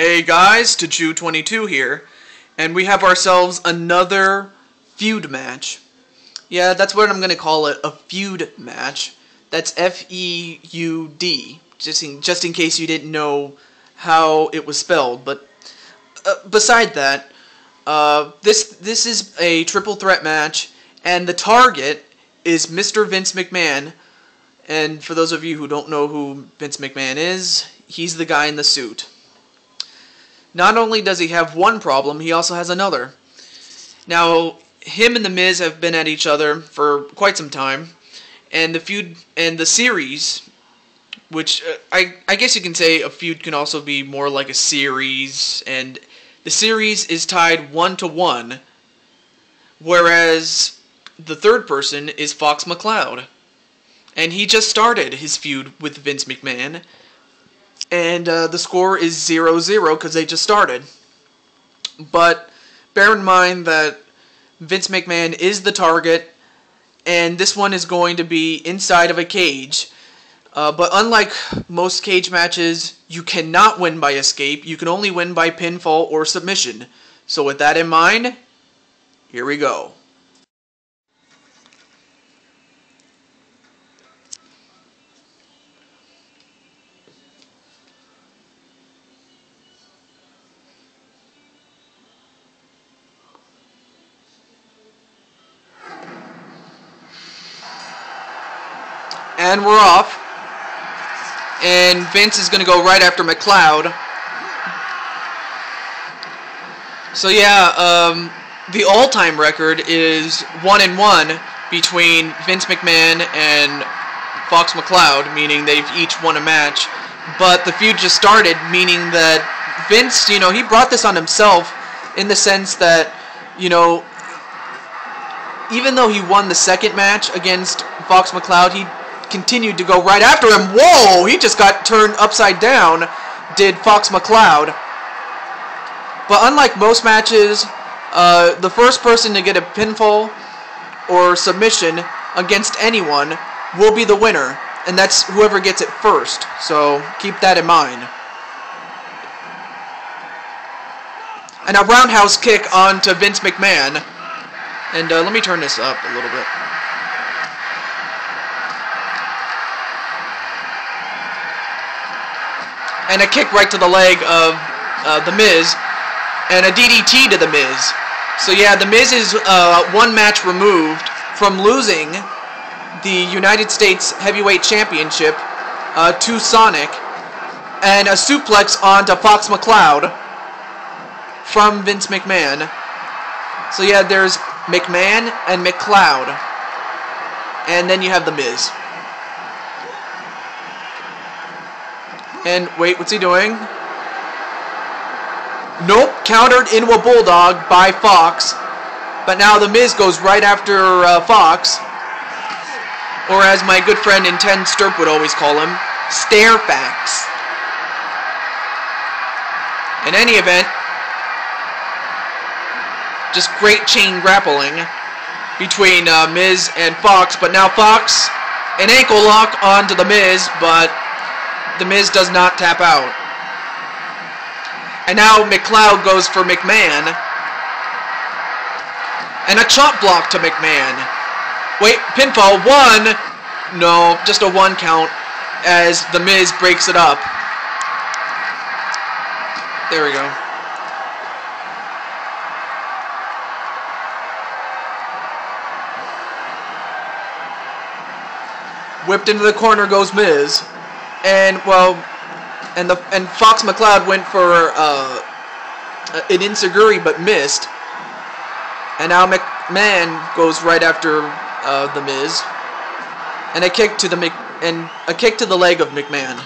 Hey guys, Tachu22 here, and we have ourselves another feud match. Yeah, that's what I'm gonna call it, a feud match. That's F-E-U-D, just in case you didn't know how it was spelled. But beside that, this is a triple threat match, and the target is Mr. Vince McMahon. And for those of you who don't know who Vince McMahon is, he's the guy in the suit. Not only does he have one problem, he also has another. Now, him and The Miz have been at each other for quite some time, and the feud and the series, which I guess you can say a feud can also be more like a series, and the series is tied 1-1, whereas the third person is Fox McCloud, and he just started his feud with Vince McMahon. And the score is 0-0 because they just started. But bear in mind that Vince McMahon is the target, and this one is going to be inside of a cage. But unlike most cage matches, you cannot win by escape. You can only win by pinfall or submission. So with that in mind, here we go. And we're off. And Vince is going to go right after McCloud. So yeah, the all-time record is 1-1 between Vince McMahon and Fox McCloud, meaning they've each won a match. But the feud just started, meaning that Vince, you know, he brought this on himself in the sense that, you know, even though he won the second match against Fox McCloud, he continued to go right after him. Whoa! He just got turned upside down, did Fox McCloud. But unlike most matches, the first person to get a pinfall or submission against anyone will be the winner, and that's whoever gets it first. So keep that in mind. And a roundhouse kick onto Vince McMahon. And let me turn this up a little bit. And a kick right to the leg of The Miz, and a DDT to The Miz. So yeah, The Miz is one match removed from losing the United States Heavyweight Championship to Sonic, and a suplex onto Fox McCloud from Vince McMahon. So yeah, there's McMahon and McCloud, and then you have The Miz. And wait, what's he doing? Nope, countered into a bulldog by Fox. But now The Miz goes right after Fox. Or as my good friend Inten Sturp would always call him, Starefax. In any event, just great chain grappling between Miz and Fox. But now Fox, an ankle lock onto The Miz, but The Miz does not tap out. And now McCloud goes for McMahon. And a chop block to McMahon. Wait, pinfall, one. No, just a one count as The Miz breaks it up. There we go. Whipped into the corner goes Miz. And well, and Fox McCloud went for an enziguri but missed. And now McMahon goes right after The Miz, and a kick to the leg of McMahon,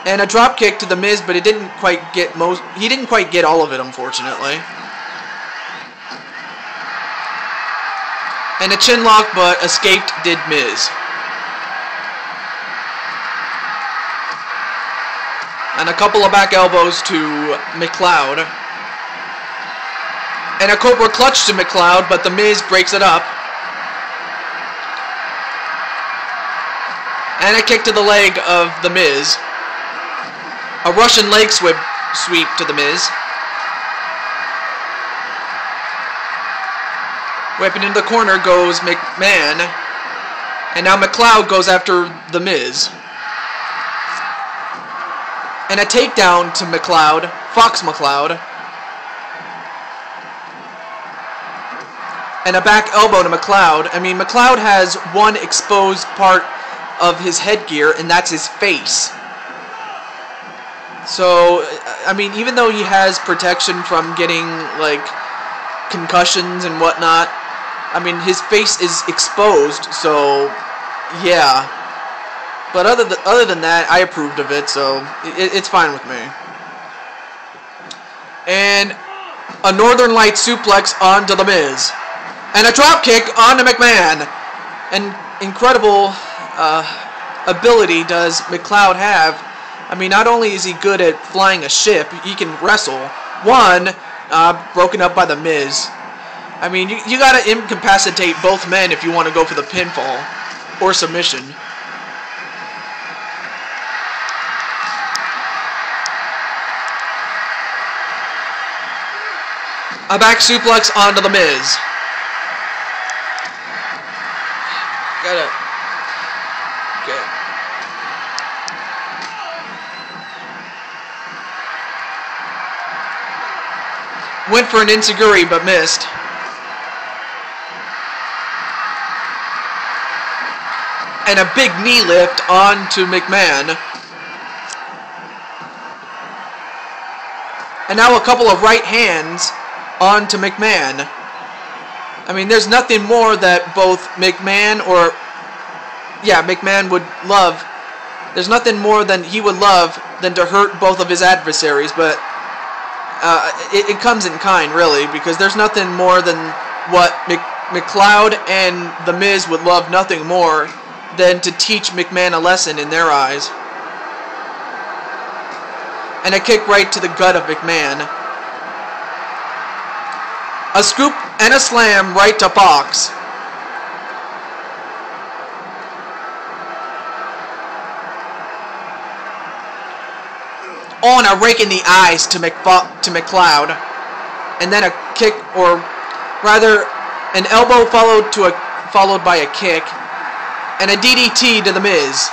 and a drop kick to The Miz, but it didn't quite get he didn't quite get all of it, unfortunately. And a chin lock, but escaped did Miz. And a couple of back elbows to McCloud. And a Cobra clutch to McCloud, but The Miz breaks it up. And a kick to the leg of The Miz. A Russian leg sweep to the Miz. Whipping into the corner goes McMahon. And now McCloud goes after the Miz. And a takedown to McCloud. Fox McCloud. And a back elbow to McCloud. I mean, McCloud has one exposed part of his headgear, and that's his face. So, I mean, even though he has protection from getting, like, concussions and whatnot, I mean, his face is exposed, so, yeah. But other than that, I approved of it, so it's fine with me. And a Northern Light suplex onto The Miz. And a drop kick onto McMahon. And incredible ability does McCloud have. I mean, not only is he good at flying a ship, he can wrestle. One, broken up by The Miz. I mean, you gotta incapacitate both men if you want to go for the pinfall or submission. A back suplex onto The Miz. Gotta get. Went for an enziguri but missed. And a big knee lift onto McMahon. And now a couple of right hands onto McMahon. I mean, there's nothing more that both McMahon would love. There's nothing more than he would love than to hurt both of his adversaries, but it comes in kind, really, because there's nothing more than what McCloud and The Miz would love nothing more than to teach McMahon a lesson in their eyes. And a kick right to the gut of McMahon. A scoop and a slam right to Fox. Oh, and a rake in the eyes to McCloud. And then a kick, or rather, an elbow followed by a kick. And a DDT to The Miz.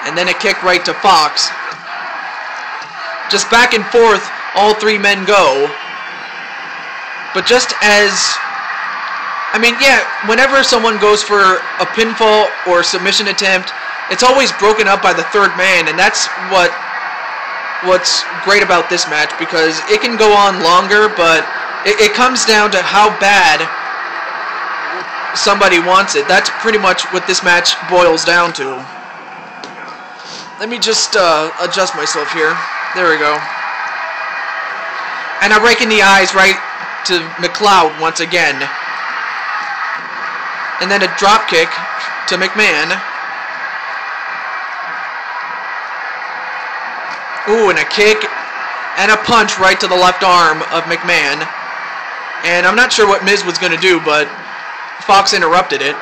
And then a kick right to Fox. Just back and forth, all three men go. But just as... I mean, yeah, whenever someone goes for a pinfall or submission attempt, it's always broken up by the third man, and that's what's great about this match, because it can go on longer, but it comes down to how bad somebody wants it. That's pretty much what this match boils down to. Let me just adjust myself here. There we go. And a rake in the eyes right to McCloud once again. And then a drop kick to McMahon. Ooh, and a kick and a punch right to the left arm of McMahon. And I'm not sure what Miz was going to do, but Fox interrupted it.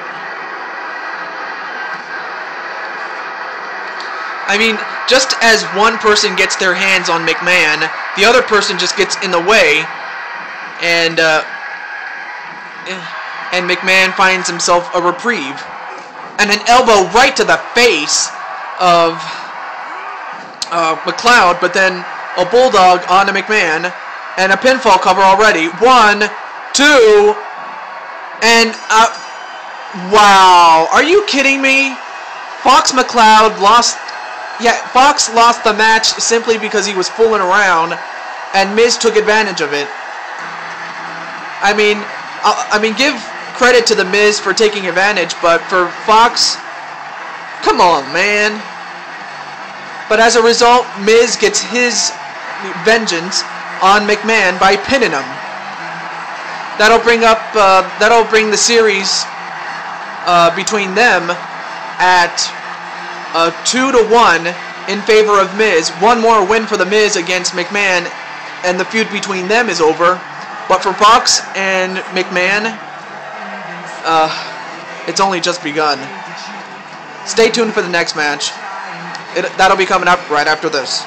I mean, just as one person gets their hands on McMahon, the other person just gets in the way, and McMahon finds himself a reprieve. And an elbow right to the face of McCloud, but then a bulldog onto McMahon, and a pinfall cover already. 1, 2, and wow, are you kidding me? Fox McCloud lost. Yeah, Fox lost the match simply because he was fooling around, and Miz took advantage of it. I mean, give credit to the Miz for taking advantage, but for Fox, come on, man. But as a result, Miz gets his vengeance on McMahon by pinning him. That'll bring the series between them at 2-1 in favor of Miz. One more win for the Miz against McMahon, and the feud between them is over. But for Fox and McMahon, it's only just begun. Stay tuned for the next match. That'll be coming up right after this.